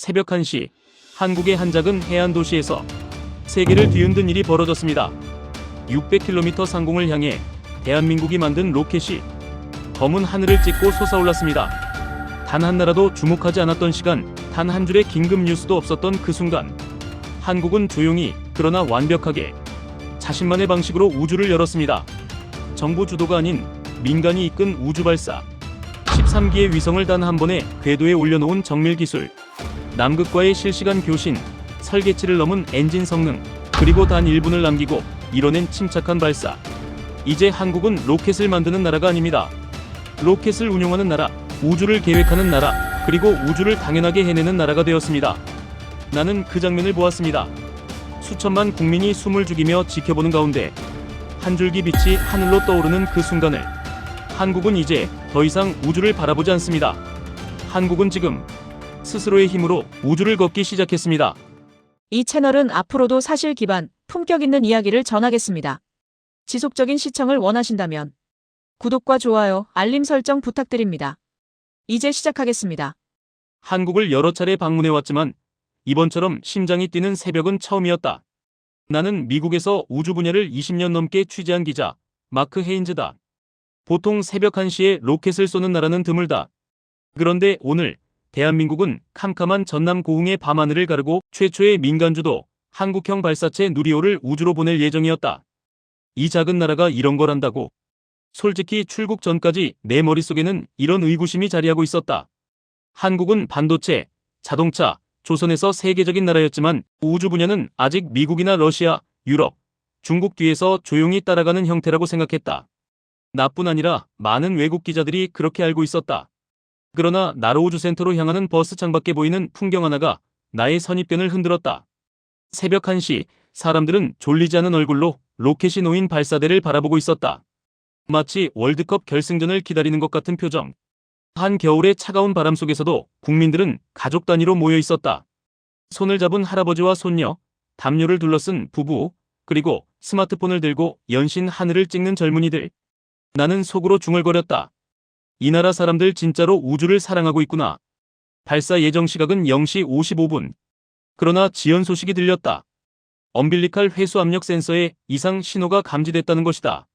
새벽 1시 한국의 한 작은 해안 도시에서 세계를 뒤흔든 일이 벌어졌습니다. 600km 상공을 향해 대한민국이 만든 로켓이 검은 하늘을 찍고 솟아올랐습니다. 단 한 나라도 주목하지 않았던 시간, 단 한 줄의 긴급 뉴스도 없었던 그 순간, 한국은 조용히 그러나 완벽하게 자신만의 방식으로 우주를 열었습니다. 정부 주도가 아닌 민간이 이끈 우주 발사. 13기의 위성을 단 한 번에 궤도에 올려놓은 정밀 기술, 남극과의 실시간 교신, 설계치를 넘은 엔진 성능, 그리고 단 1분을 남기고 이뤄낸 침착한 발사. 이제 한국은 로켓을 만드는 나라가 아닙니다. 로켓을 운용하는 나라, 우주를 계획하는 나라, 그리고 우주를 당연하게 해내는 나라가 되었습니다. 나는 그 장면을 보았습니다. 수천만 국민이 숨을 죽이며 지켜보는 가운데 한 줄기 빛이 하늘로 떠오르는 그 순간을, 한국은 이제 더 이상 우주를 바라보지 않습니다. 한국은 지금 스스로의 힘으로 우주를 걷기 시작했습니다. 이 채널은 앞으로도 사실 기반, 품격 있는 이야기를 전하겠습니다. 지속적인 시청을 원하신다면 구독과 좋아요, 알림 설정 부탁드립니다. 이제 시작하겠습니다. 한국을 여러 차례 방문해왔지만 이번처럼 심장이 뛰는 새벽은 처음이었다. 나는 미국에서 우주 분야를 20년 넘게 취재한 기자 마크 헤인즈다. 보통 새벽 1시에 로켓을 쏘는 나라는 드물다. 그런데 오늘 대한민국은 캄캄한 전남 고흥의 밤하늘을 가르고 최초의 민간주도 한국형 발사체 누리호를 우주로 보낼 예정이었다. 이 작은 나라가 이런 걸 한다고? 솔직히 출국 전까지 내 머릿속에는 이런 의구심이 자리하고 있었다. 한국은 반도체, 자동차, 조선에서 세계적인 나라였지만 우주 분야는 아직 미국이나 러시아, 유럽, 중국 뒤에서 조용히 따라가는 형태라고 생각했다. 나뿐 아니라 많은 외국 기자들이 그렇게 알고 있었다. 그러나 나로우주센터로 향하는 버스 창밖에 보이는 풍경 하나가 나의 선입견을 흔들었다. 새벽 1시, 사람들은 졸리지 않은 얼굴로 로켓이 놓인 발사대를 바라보고 있었다. 마치 월드컵 결승전을 기다리는 것 같은 표정. 한겨울의 차가운 바람 속에서도 국민들은 가족 단위로 모여 있었다. 손을 잡은 할아버지와 손녀, 담요를 둘러쓴 부부, 그리고 스마트폰을 들고 연신 하늘을 찍는 젊은이들. 나는 속으로 중얼거렸다. 이 나라 사람들 진짜로 우주를 사랑하고 있구나. 발사 예정 시각은 0시 55분. 그러나 지연 소식이 들렸다. 엄빌리칼 회수 압력 센서에 이상 신호가 감지됐다는 것이다.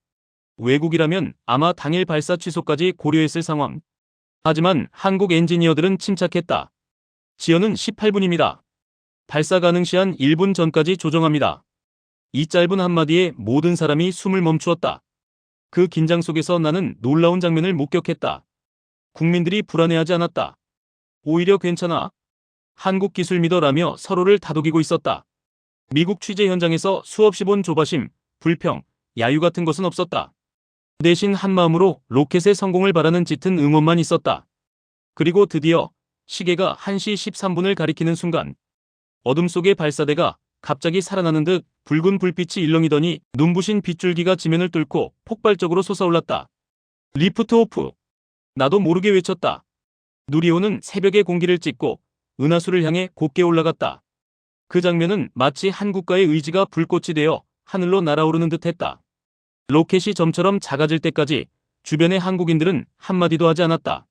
외국이라면 아마 당일 발사 취소까지 고려했을 상황. 하지만 한국 엔지니어들은 침착했다. 지연은 18분입니다. 발사 가능 시한 1분 전까지 조정합니다. 이 짧은 한마디에 모든 사람이 숨을 멈추었다. 그 긴장 속에서 나는 놀라운 장면을 목격했다. 국민들이 불안해하지 않았다. 오히려 괜찮아. 한국 기술 믿어라며 서로를 다독이고 있었다. 미국 취재 현장에서 수없이 본 조바심, 불평, 야유 같은 것은 없었다. 대신 한마음으로 로켓의 성공을 바라는 짙은 응원만 있었다. 그리고 드디어 시계가 1시 13분을 가리키는 순간, 어둠 속의 발사대가 갑자기 살아나는 듯 붉은 불빛이 일렁이더니 눈부신 빗줄기가 지면을 뚫고 폭발적으로 솟아올랐다. 리프트 오프! 나도 모르게 외쳤다. 누리호는 새벽의 공기를 찢고 은하수를 향해 곱게 올라갔다. 그 장면은 마치 한국가의 의지가 불꽃이 되어 하늘로 날아오르는 듯 했다. 로켓이 점처럼 작아질 때까지 주변의 한국인들은 한마디도 하지 않았다.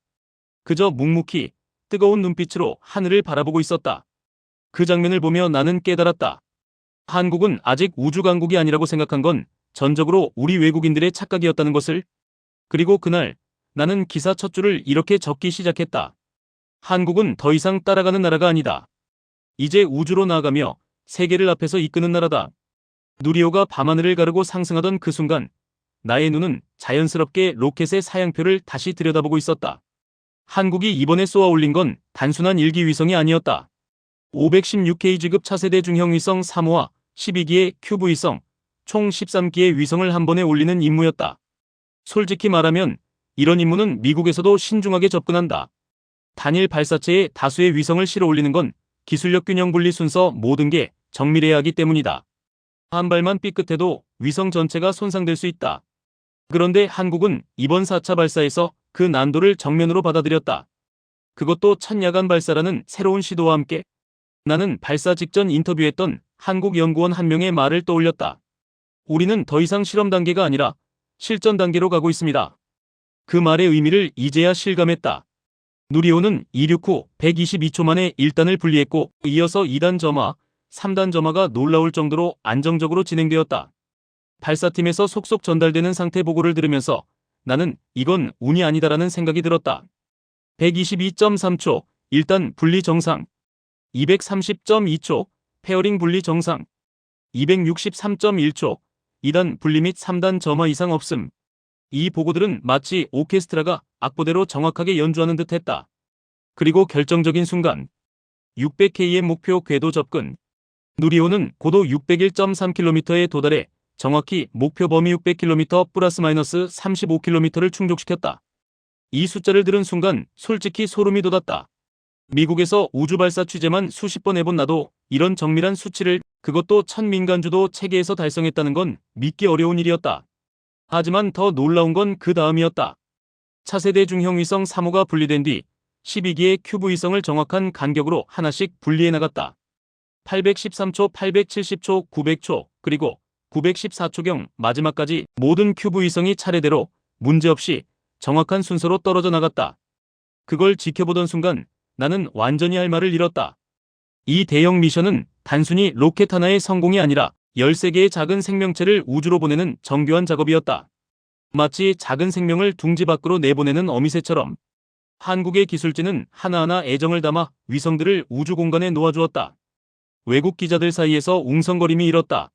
그저 묵묵히 뜨거운 눈빛으로 하늘을 바라보고 있었다. 그 장면을 보며 나는 깨달았다. 한국은 아직 우주강국이 아니라고 생각한 건 전적으로 우리 외국인들의 착각이었다는 것을. 그리고 그날 나는 기사 첫 줄을 이렇게 적기 시작했다. 한국은 더 이상 따라가는 나라가 아니다. 이제 우주로 나아가며 세계를 앞에서 이끄는 나라다. 누리호가 밤하늘을 가르고 상승하던 그 순간, 나의 눈은 자연스럽게 로켓의 사양표를 다시 들여다보고 있었다. 한국이 이번에 쏘아 올린 건 단순한 일기 위성이 아니었다. 516Kg급 차세대 중형 위성 3호와 12기의 큐브 위성, 총 13기의 위성을 한 번에 올리는 임무였다. 솔직히 말하면 이런 임무는 미국에서도 신중하게 접근한다. 단일 발사체에 다수의 위성을 실어 올리는 건 기술력 균형 분리 순서 모든 게 정밀해야 하기 때문이다. 한 발만 삐끗해도 위성 전체가 손상될 수 있다. 그런데 한국은 이번 4차 발사에서 그 난도를 정면으로 받아들였다. 그것도 첫 야간 발사라는 새로운 시도와 함께. 나는 발사 직전 인터뷰했던 한국 연구원 한 명의 말을 떠올렸다. 우리는 더 이상 실험 단계가 아니라 실전 단계로 가고 있습니다. 그 말의 의미를 이제야 실감했다. 누리호는 이륙 후 122초 만에 1단을 분리했고 이어서 2단 점화, 3단 점화가 놀라울 정도로 안정적으로 진행되었다. 발사팀에서 속속 전달되는 상태 보고를 들으면서 나는 이건 운이 아니다라는 생각이 들었다. 122.3초 1단 분리 정상, 230.2초 페어링 분리 정상, 263.1초 2단 분리 및 3단 점화 이상 없음. 이 보고들은 마치 오케스트라가 악보대로 정확하게 연주하는 듯 했다. 그리고 결정적인 순간 600K의 목표 궤도 접근. 누리호는 고도 601.3km에 도달해 정확히 목표 범위 600km 플러스 마이너스 35km를 충족시켰다. 이 숫자를 들은 순간 솔직히 소름이 돋았다. 미국에서 우주발사 취재만 수십 번 해본 나도 이런 정밀한 수치를, 그것도 첫 민간주도 체계에서 달성했다는 건 믿기 어려운 일이었다. 하지만 더 놀라운 건 그 다음이었다. 차세대 중형 위성 3호가 분리된 뒤 12기의 큐브 위성을 정확한 간격으로 하나씩 분리해 나갔다. 813초, 870초, 900초, 그리고 914초경 마지막까지 모든 큐브 위성이 차례대로 문제없이 정확한 순서로 떨어져 나갔다. 그걸 지켜보던 순간 나는 완전히 할 말을 잃었다. 이 대형 미션은 단순히 로켓 하나의 성공이 아니라 13개의 작은 생명체를 우주로 보내는 정교한 작업이었다. 마치 작은 생명을 둥지 밖으로 내보내는 어미새처럼 한국의 기술진은 하나하나 애정을 담아 위성들을 우주 공간에 놓아주었다. 외국 기자들 사이에서 웅성거림이 일었다.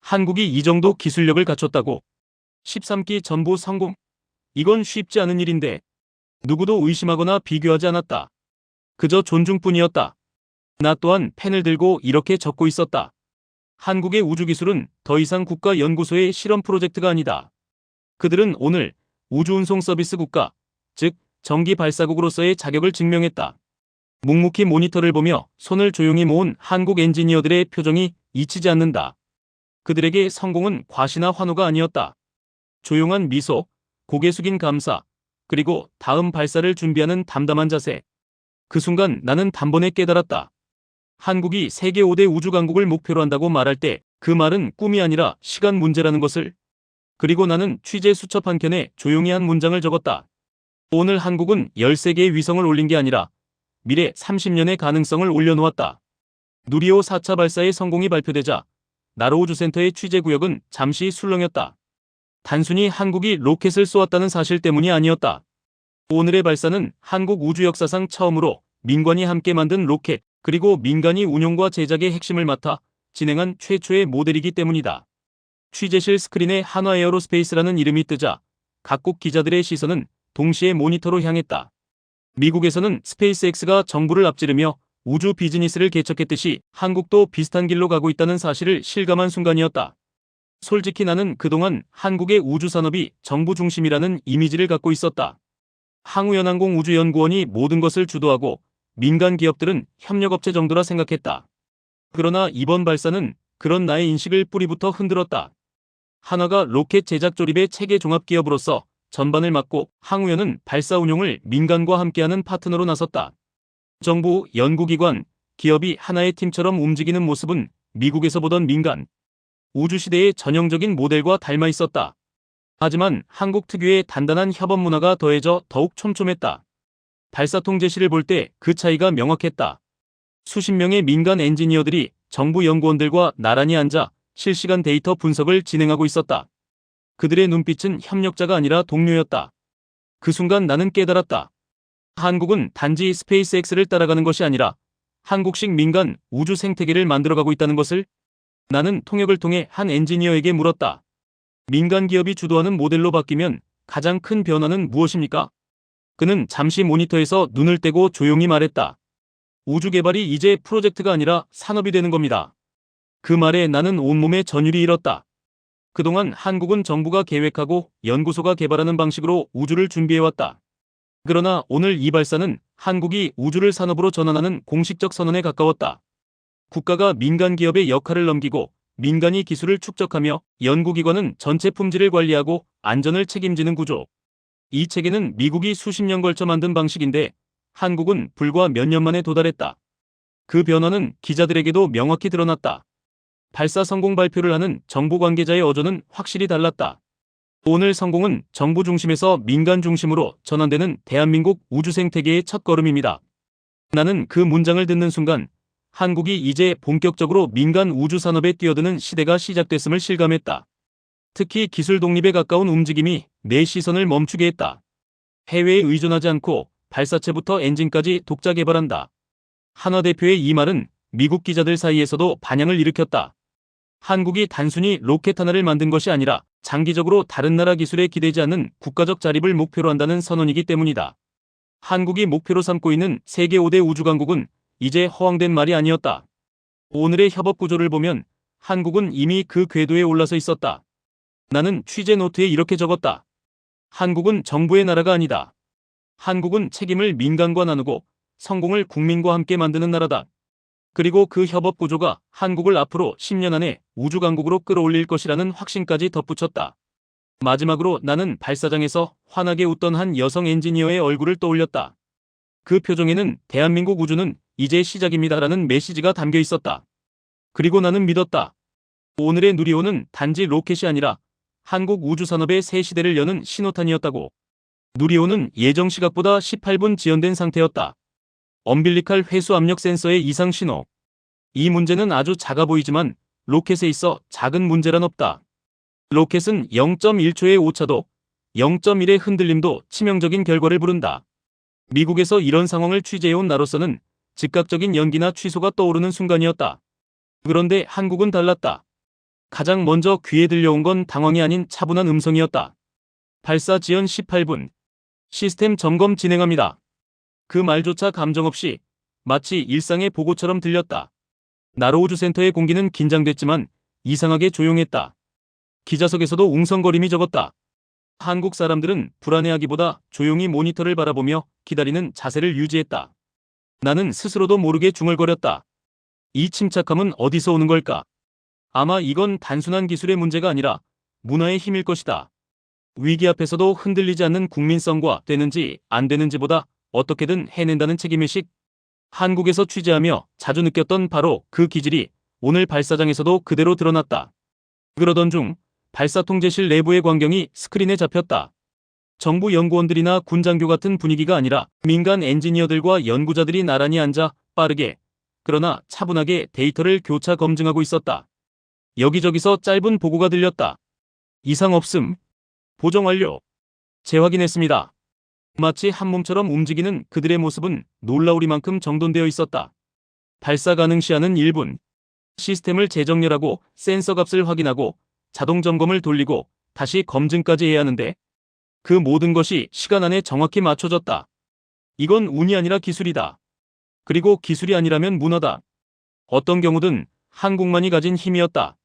한국이 이 정도 기술력을 갖췄다고? 13기 전부 성공? 이건 쉽지 않은 일인데. 누구도 의심하거나 비교하지 않았다. 그저 존중뿐이었다. 나 또한 펜을 들고 이렇게 적고 있었다. 한국의 우주기술은 더 이상 국가연구소의 실험 프로젝트가 아니다. 그들은 오늘 우주운송 서비스 국가, 즉 전기발사국으로서의 자격을 증명했다. 묵묵히 모니터를 보며 손을 조용히 모은 한국 엔지니어들의 표정이 잊히지 않는다. 그들에게 성공은 과시나 환호가 아니었다. 조용한 미소, 고개 숙인 감사, 그리고 다음 발사를 준비하는 담담한 자세. 그 순간 나는 단번에 깨달았다. 한국이 세계 5대 우주 강국을 목표로 한다고 말할 때 그 말은 꿈이 아니라 시간 문제라는 것을. 그리고 나는 취재 수첩 한 켠에 조용히 한 문장을 적었다. 오늘 한국은 13개의 위성을 올린 게 아니라 미래 30년의 가능성을 올려놓았다. 누리호 4차 발사의 성공이 발표되자 나로우주센터의 취재 구역은 잠시 술렁였다. 단순히 한국이 로켓을 쏘았다는 사실 때문이 아니었다. 오늘의 발사는 한국 우주 역사상 처음으로 민관이 함께 만든 로켓, 그리고 민간이 운용과 제작의 핵심을 맡아 진행한 최초의 모델이기 때문이다. 취재실 스크린에 한화에어로스페이스라는 이름이 뜨자 각국 기자들의 시선은 동시에 모니터로 향했다. 미국에서는 스페이스X가 정부를 앞지르며 우주 비즈니스를 개척했듯이 한국도 비슷한 길로 가고 있다는 사실을 실감한 순간이었다. 솔직히 나는 그동안 한국의 우주산업이 정부 중심이라는 이미지를 갖고 있었다. 항우연항공우주연구원이 모든 것을 주도하고 민간 기업들은 협력업체 정도라 생각했다. 그러나 이번 발사는 그런 나의 인식을 뿌리부터 흔들었다. 한화가 로켓 제작 조립의 체계 종합기업으로서 전반을 맡고 항우연은 발사 운용을 민간과 함께하는 파트너로 나섰다. 정부, 연구기관, 기업이 하나의 팀처럼 움직이는 모습은 미국에서 보던 민간 우주시대의 전형적인 모델과 닮아 있었다. 하지만 한국 특유의 단단한 협업 문화가 더해져 더욱 촘촘했다. 발사 통제실을 볼 때 그 차이가 명확했다. 수십 명의 민간 엔지니어들이 정부 연구원들과 나란히 앉아 실시간 데이터 분석을 진행하고 있었다. 그들의 눈빛은 협력자가 아니라 동료였다. 그 순간 나는 깨달았다. 한국은 단지 스페이스X를 따라가는 것이 아니라 한국식 민간 우주 생태계를 만들어가고 있다는 것을. 나는 통역을 통해 한 엔지니어에게 물었다. 민간 기업이 주도하는 모델로 바뀌면 가장 큰 변화는 무엇입니까? 그는 잠시 모니터에서 눈을 떼고 조용히 말했다. 우주 개발이 이제 프로젝트가 아니라 산업이 되는 겁니다. 그 말에 나는 온몸에 전율이 일었다. 그동안 한국은 정부가 계획하고 연구소가 개발하는 방식으로 우주를 준비해왔다. 그러나 오늘 이 발사는 한국이 우주를 산업으로 전환하는 공식적 선언에 가까웠다. 국가가 민간 기업의 역할을 넘기고 민간이 기술을 축적하며 연구기관은 전체 품질을 관리하고 안전을 책임지는 구조. 이 체계는 미국이 수십 년 걸쳐 만든 방식인데 한국은 불과 몇 년 만에 도달했다. 그 변화는 기자들에게도 명확히 드러났다. 발사 성공 발표를 하는 정부 관계자의 어조는 확실히 달랐다. 오늘 성공은 정부 중심에서 민간 중심으로 전환되는 대한민국 우주 생태계의 첫걸음입니다. 나는 그 문장을 듣는 순간 한국이 이제 본격적으로 민간 우주 산업에 뛰어드는 시대가 시작됐음을 실감했다. 특히 기술 독립에 가까운 움직임이 내 시선을 멈추게 했다. 해외에 의존하지 않고 발사체부터 엔진까지 독자 개발한다. 한화 대표의 이 말은 미국 기자들 사이에서도 반향을 일으켰다. 한국이 단순히 로켓 하나를 만든 것이 아니라 장기적으로 다른 나라 기술에 기대지 않는 국가적 자립을 목표로 한다는 선언이기 때문이다. 한국이 목표로 삼고 있는 세계 5대 우주강국은 이제 허황된 말이 아니었다. 오늘의 협업 구조를 보면 한국은 이미 그 궤도에 올라서 있었다. 나는 취재 노트에 이렇게 적었다. 한국은 정부의 나라가 아니다. 한국은 책임을 민간과 나누고 성공을 국민과 함께 만드는 나라다. 그리고 그 협업 구조가 한국을 앞으로 10년 안에 우주강국으로 끌어올릴 것이라는 확신까지 덧붙였다. 마지막으로 나는 발사장에서 환하게 웃던 한 여성 엔지니어의 얼굴을 떠올렸다. 그 표정에는 대한민국 우주는 이제 시작입니다라는 메시지가 담겨 있었다. 그리고 나는 믿었다. 오늘의 누리호는 단지 로켓이 아니라 한국 우주산업의 새 시대를 여는 신호탄이었다고. 누리호는 예정 시각보다 18분 지연된 상태였다. 엄빌리칼 회수 압력 센서의 이상 신호. 이 문제는 아주 작아 보이지만 로켓에 있어 작은 문제란 없다. 로켓은 0.1초의 오차도 0.1의 흔들림도 치명적인 결과를 부른다. 미국에서 이런 상황을 취재해온 나로서는 즉각적인 연기나 취소가 떠오르는 순간이었다. 그런데 한국은 달랐다. 가장 먼저 귀에 들려온 건 당황이 아닌 차분한 음성이었다. 발사 지연 18분. 시스템 점검 진행합니다. 그 말조차 감정 없이 마치 일상의 보고처럼 들렸다. 나로우주센터의 공기는 긴장됐지만 이상하게 조용했다. 기자석에서도 웅성거림이 적었다. 한국 사람들은 불안해하기보다 조용히 모니터를 바라보며 기다리는 자세를 유지했다. 나는 스스로도 모르게 중얼거렸다. 이 침착함은 어디서 오는 걸까? 아마 이건 단순한 기술의 문제가 아니라 문화의 힘일 것이다. 위기 앞에서도 흔들리지 않는 국민성과 되는지 안 되는지보다 어떻게든 해낸다는 책임의식. 한국에서 취재하며 자주 느꼈던 바로 그 기질이 오늘 발사장에서도 그대로 드러났다. 그러던 중 발사 통제실 내부의 광경이 스크린에 잡혔다. 정부 연구원들이나 군장교 같은 분위기가 아니라 민간 엔지니어들과 연구자들이 나란히 앉아 빠르게 그러나 차분하게 데이터를 교차 검증하고 있었다. 여기저기서 짧은 보고가 들렸다. 이상 없음. 보정 완료. 재확인했습니다. 마치 한 몸처럼 움직이는 그들의 모습은 놀라우리만큼 정돈되어 있었다. 발사 가능 시한은 1분. 시스템을 재정렬하고 센서 값을 확인하고 자동 점검을 돌리고 다시 검증까지 해야 하는데 그 모든 것이 시간 안에 정확히 맞춰졌다. 이건 운이 아니라 기술이다. 그리고 기술이 아니라면 문화다. 어떤 경우든 한국만이 가진 힘이었다.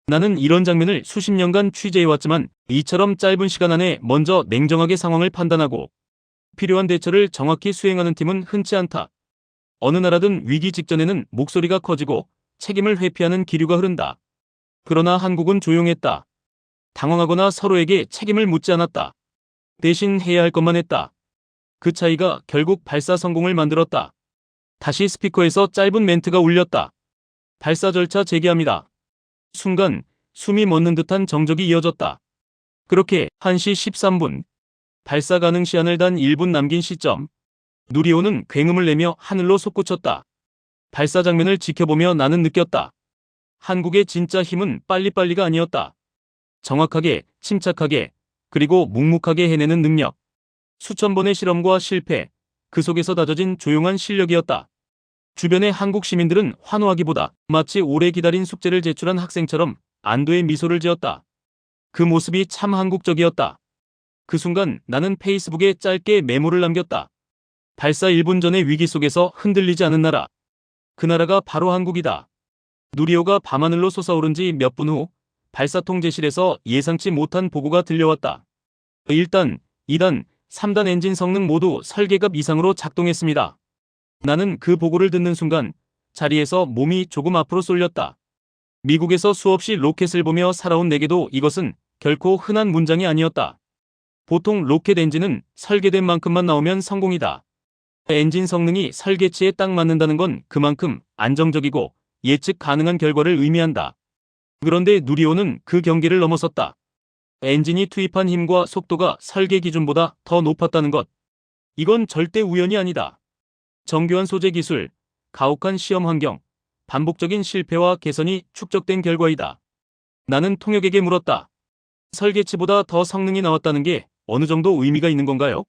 나는 이런 장면을 수십 년간 취재해왔지만 이처럼 짧은 시간 안에 먼저 냉정하게 상황을 판단하고 필요한 대처를 정확히 수행하는 팀은 흔치 않다. 어느 나라든 위기 직전에는 목소리가 커지고 책임을 회피하는 기류가 흐른다. 그러나 한국은 조용했다. 당황하거나 서로에게 책임을 묻지 않았다. 대신 해야 할 것만 했다. 그 차이가 결국 발사 성공을 만들었다. 다시 스피커에서 짧은 멘트가 울렸다. 발사 절차 재개합니다. 순간 숨이 멎는 듯한 정적이 이어졌다. 그렇게 1시 13분. 발사 가능 시한을 단 1분 남긴 시점. 누리호는 굉음을 내며 하늘로 솟구쳤다. 발사 장면을 지켜보며 나는 느꼈다. 한국의 진짜 힘은 빨리빨리가 아니었다. 정확하게, 침착하게, 그리고 묵묵하게 해내는 능력. 수천 번의 실험과 실패, 그 속에서 다져진 조용한 실력이었다. 주변의 한국 시민들은 환호하기보다 마치 오래 기다린 숙제를 제출한 학생처럼 안도의 미소를 지었다. 그 모습이 참 한국적이었다. 그 순간 나는 페이스북에 짧게 메모를 남겼다. 발사 1분 전의 위기 속에서 흔들리지 않은 나라. 그 나라가 바로 한국이다. 누리호가 밤하늘로 솟아오른 지 몇 분 후 발사 통제실에서 예상치 못한 보고가 들려왔다. 1단, 2단, 3단 엔진 성능 모두 설계값 이상으로 작동했습니다. 나는 그 보고를 듣는 순간 자리에서 몸이 조금 앞으로 쏠렸다. 미국에서 수없이 로켓을 보며 살아온 내게도 이것은 결코 흔한 문장이 아니었다. 보통 로켓 엔진은 설계된 만큼만 나오면 성공이다. 엔진 성능이 설계치에 딱 맞는다는 건 그만큼 안정적이고 예측 가능한 결과를 의미한다. 그런데 누리호는 그 경계를 넘어섰다. 엔진이 투입한 힘과 속도가 설계 기준보다 더 높았다는 것. 이건 절대 우연이 아니다. 정교한 소재 기술, 가혹한 시험 환경, 반복적인 실패와 개선이 축적된 결과이다. 나는 통역에게 물었다. 설계치보다 더 성능이 나왔다는 게 어느 정도 의미가 있는 건가요?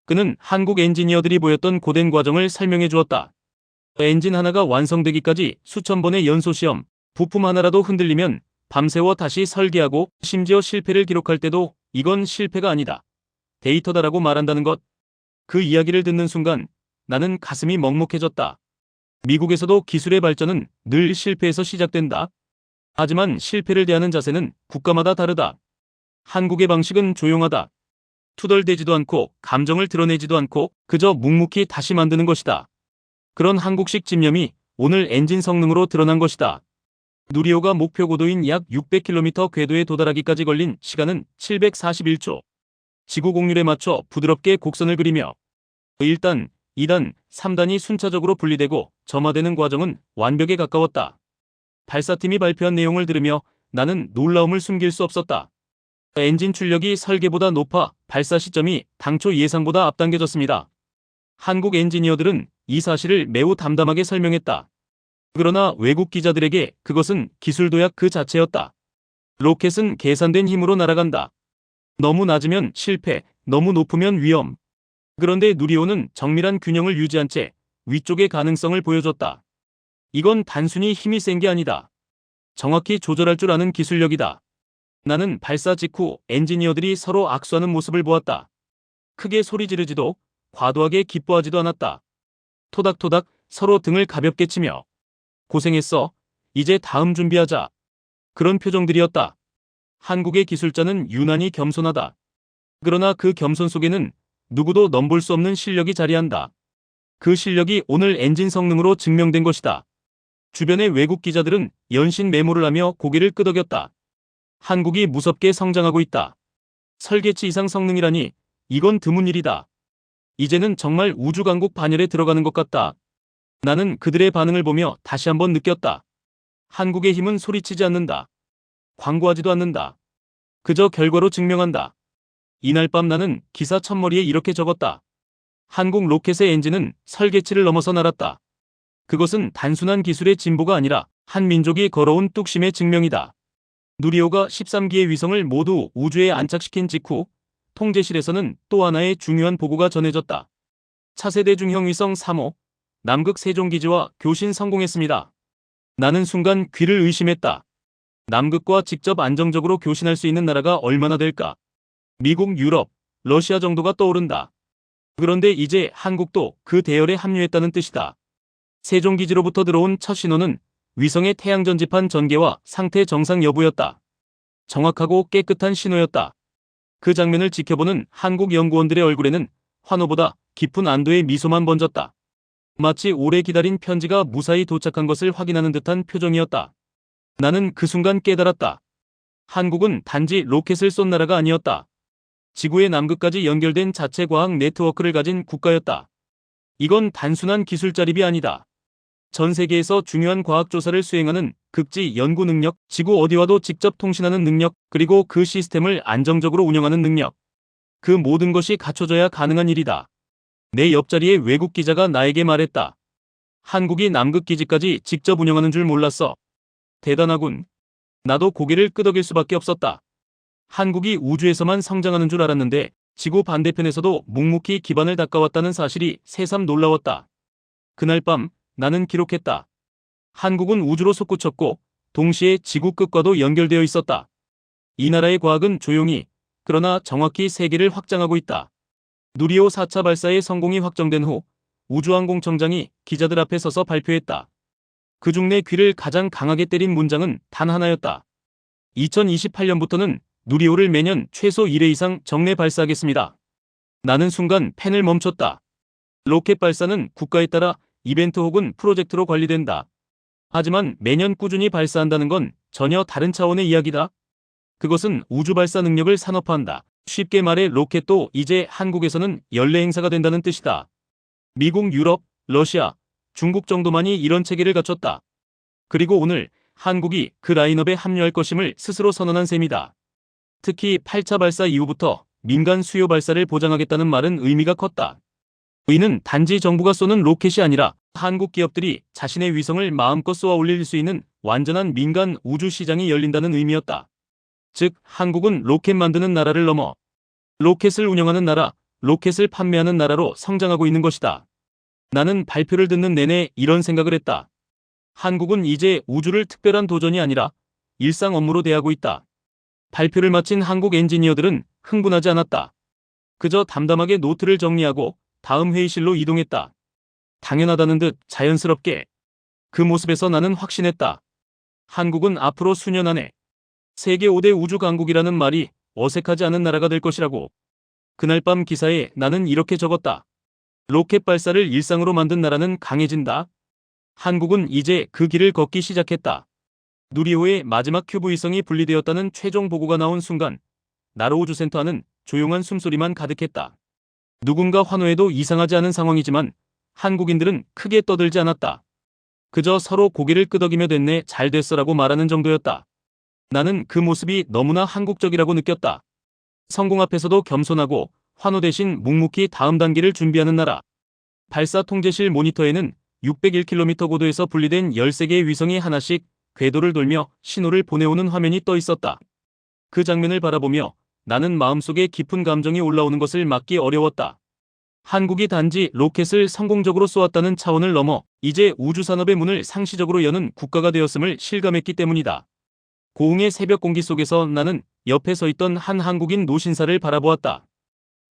그는 한국 엔지니어들이 보였던 고된 과정을 설명해 주었다. 엔진 하나가 완성되기까지 수천 번의 연소 시험, 부품 하나라도 흔들리면 밤새워 다시 설계하고 심지어 실패를 기록할 때도 이건 실패가 아니다. 데이터다라고 말한다는 것. 그 이야기를 듣는 순간 나는 가슴이 먹먹해졌다. 미국에서도 기술의 발전은 늘 실패에서 시작된다. 하지만 실패를 대하는 자세는 국가마다 다르다. 한국의 방식은 조용하다. 투덜대지도 않고 감정을 드러내지도 않고 그저 묵묵히 다시 만드는 것이다. 그런 한국식 집념이 오늘 엔진 성능으로 드러난 것이다. 누리호가 목표 고도인 약 600km 궤도에 도달하기까지 걸린 시간은 741초. 지구 공률에 맞춰 부드럽게 곡선을 그리며 1단, 2단, 3단이 순차적으로 분리되고 점화되는 과정은 완벽에 가까웠다. 발사팀이 발표한 내용을 들으며 나는 놀라움을 숨길 수 없었다. 엔진 출력이 설계보다 높아 발사 시점이 당초 예상보다 앞당겨졌습니다. 한국 엔지니어들은 이 사실을 매우 담담하게 설명했다. 그러나 외국 기자들에게 그것은 기술 도약 그 자체였다. 로켓은 계산된 힘으로 날아간다. 너무 낮으면 실패, 너무 높으면 위험. 그런데 누리호는 정밀한 균형을 유지한 채 위쪽의 가능성을 보여줬다. 이건 단순히 힘이 센 게 아니다. 정확히 조절할 줄 아는 기술력이다. 나는 발사 직후 엔지니어들이 서로 악수하는 모습을 보았다. 크게 소리 지르지도 과도하게 기뻐하지도 않았다. 토닥토닥 서로 등을 가볍게 치며 고생했어. 이제 다음 준비하자. 그런 표정들이었다. 한국의 기술자는 유난히 겸손하다. 그러나 그 겸손 속에는 누구도 넘볼 수 없는 실력이 자리한다. 그 실력이 오늘 엔진 성능으로 증명된 것이다. 주변의 외국 기자들은 연신 메모를 하며 고개를 끄덕였다. 한국이 무섭게 성장하고 있다. 설계치 이상 성능이라니 이건 드문 일이다. 이제는 정말 우주 강국 반열에 들어가는 것 같다. 나는 그들의 반응을 보며 다시 한번 느꼈다. 한국의 힘은 소리치지 않는다. 광고하지도 않는다. 그저 결과로 증명한다. 이날 밤 나는 기사 첫머리에 이렇게 적었다. 한국 로켓의 엔진은 설계치를 넘어서 날았다. 그것은 단순한 기술의 진보가 아니라 한 민족이 걸어온 뚝심의 증명이다. 누리호가 13기의 위성을 모두 우주에 안착시킨 직후 통제실에서는 또 하나의 중요한 보고가 전해졌다. 차세대 중형 위성 3호 남극 세종기지와 교신 성공했습니다. 나는 순간 귀를 의심했다. 남극과 직접 안정적으로 교신할 수 있는 나라가 얼마나 될까? 미국, 유럽, 러시아 정도가 떠오른다. 그런데 이제 한국도 그 대열에 합류했다는 뜻이다. 세종기지로부터 들어온 첫 신호는 위성의 태양 전지판 전개와 상태 정상 여부였다. 정확하고 깨끗한 신호였다. 그 장면을 지켜보는 한국 연구원들의 얼굴에는 환호보다 깊은 안도의 미소만 번졌다. 마치 오래 기다린 편지가 무사히 도착한 것을 확인하는 듯한 표정이었다. 나는 그 순간 깨달았다. 한국은 단지 로켓을 쏜 나라가 아니었다. 지구의 남극까지 연결된 자체 과학 네트워크를 가진 국가였다. 이건 단순한 기술 자립이 아니다. 전 세계에서 중요한 과학 조사를 수행하는 극지 연구 능력, 지구 어디와도 직접 통신하는 능력, 그리고 그 시스템을 안정적으로 운영하는 능력. 그 모든 것이 갖춰져야 가능한 일이다. 내 옆자리의 외국 기자가 나에게 말했다. 한국이 남극 기지까지 직접 운영하는 줄 몰랐어. 대단하군. 나도 고개를 끄덕일 수밖에 없었다. 한국이 우주에서만 성장하는 줄 알았는데 지구 반대편에서도 묵묵히 기반을 닦아왔다는 사실이 새삼 놀라웠다. 그날 밤 나는 기록했다. 한국은 우주로 솟구쳤고 동시에 지구 끝과도 연결되어 있었다. 이 나라의 과학은 조용히 그러나 정확히 세계를 확장하고 있다. 누리호 4차 발사의 성공이 확정된 후 우주항공청장이 기자들 앞에 서서 발표했다. 그중 내 귀를 가장 강하게 때린 문장은 단 하나였다. 2028년부터는 누리호를 매년 최소 1회 이상 정례 발사하겠습니다. 나는 순간 펜을 멈췄다. 로켓 발사는 국가에 따라 이벤트 혹은 프로젝트로 관리된다. 하지만 매년 꾸준히 발사한다는 건 전혀 다른 차원의 이야기다. 그것은 우주 발사 능력을 산업화한다. 쉽게 말해 로켓도 이제 한국에서는 연례 행사가 된다는 뜻이다. 미국, 유럽, 러시아, 중국 정도만이 이런 체계를 갖췄다. 그리고 오늘 한국이 그 라인업에 합류할 것임을 스스로 선언한 셈이다. 특히 8차 발사 이후부터 민간 수요 발사를 보장하겠다는 말은 의미가 컸다. 이는 단지 정부가 쏘는 로켓이 아니라 한국 기업들이 자신의 위성을 마음껏 쏘아 올릴 수 있는 완전한 민간 우주 시장이 열린다는 의미였다. 즉, 한국은 로켓 만드는 나라를 넘어 로켓을 운영하는 나라, 로켓을 판매하는 나라로 성장하고 있는 것이다. 나는 발표를 듣는 내내 이런 생각을 했다. 한국은 이제 우주를 특별한 도전이 아니라 일상 업무로 대하고 있다. 발표를 마친 한국 엔지니어들은 흥분하지 않았다. 그저 담담하게 노트를 정리하고 다음 회의실로 이동했다. 당연하다는 듯 자연스럽게. 그 모습에서 나는 확신했다. 한국은 앞으로 수년 안에 세계 5대 우주 강국이라는 말이 어색하지 않은 나라가 될 것이라고. 그날 밤 기사에 나는 이렇게 적었다. 로켓 발사를 일상으로 만든 나라는 강해진다. 한국은 이제 그 길을 걷기 시작했다. 누리호의 마지막 큐브 위성이 분리되었다는 최종 보고가 나온 순간 나로 우주센터 안은 조용한 숨소리만 가득했다. 누군가 환호해도 이상하지 않은 상황이지만 한국인들은 크게 떠들지 않았다. 그저 서로 고개를 끄덕이며 됐네, 잘 됐어라고 말하는 정도였다. 나는 그 모습이 너무나 한국적이라고 느꼈다. 성공 앞에서도 겸손하고 환호 대신 묵묵히 다음 단계를 준비하는 나라. 발사 통제실 모니터에는 601km 고도에서 분리된 13개의 위성이 하나씩 궤도를 돌며 신호를 보내오는 화면이 떠 있었다. 그 장면을 바라보며 나는 마음속에 깊은 감정이 올라오는 것을 막기 어려웠다. 한국이 단지 로켓을 성공적으로 쏘았다는 차원을 넘어 이제 우주산업의 문을 상시적으로 여는 국가가 되었음을 실감했기 때문이다. 고흥의 새벽 공기 속에서 나는 옆에 서 있던 한 한국인 노신사를 바라보았다.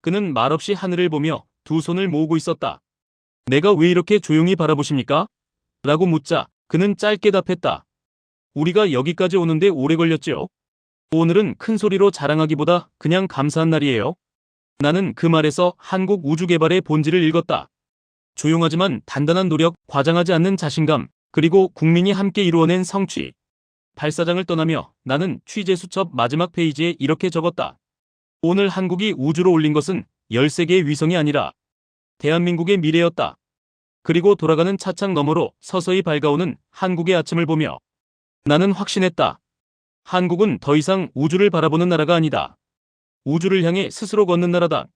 그는 말없이 하늘을 보며 두 손을 모으고 있었다. 내가 왜 이렇게 조용히 바라보십니까? 라고 묻자 그는 짧게 답했다. 우리가 여기까지 오는데 오래 걸렸지요. 오늘은 큰 소리로 자랑하기보다 그냥 감사한 날이에요. 나는 그 말에서 한국 우주개발의 본질을 읽었다. 조용하지만 단단한 노력, 과장하지 않는 자신감, 그리고 국민이 함께 이루어낸 성취. 발사장을 떠나며 나는 취재 수첩 마지막 페이지에 이렇게 적었다. 오늘 한국이 우주로 올린 것은 13개의 위성이 아니라 대한민국의 미래였다. 그리고 돌아가는 차창 너머로 서서히 밝아오는 한국의 아침을 보며 나는 확신했다. 한국은 더 이상 우주를 바라보는 나라가 아니다. 우주를 향해 스스로 걷는 나라다.